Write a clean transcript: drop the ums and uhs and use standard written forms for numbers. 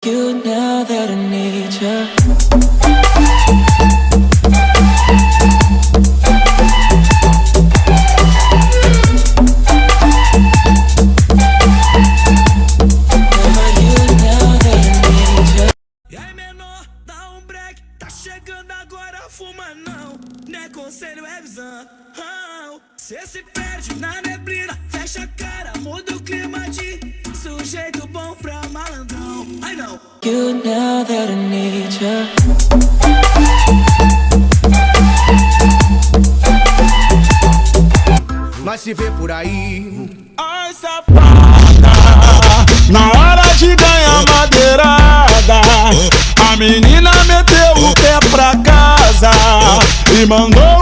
You now that I need you. E aí, menor, dá break. Tá chegando agora, fuma não. Não é conselho, é visão. Cê se perde na neblina, fecha a cara, muda o clima de sujeito bom pra malandrão. Ai não. You now that I need you. Nós se vê por aí. Ai, safada, na hora de ganhar madeirada, a menina meteu o pé pra casa e mandou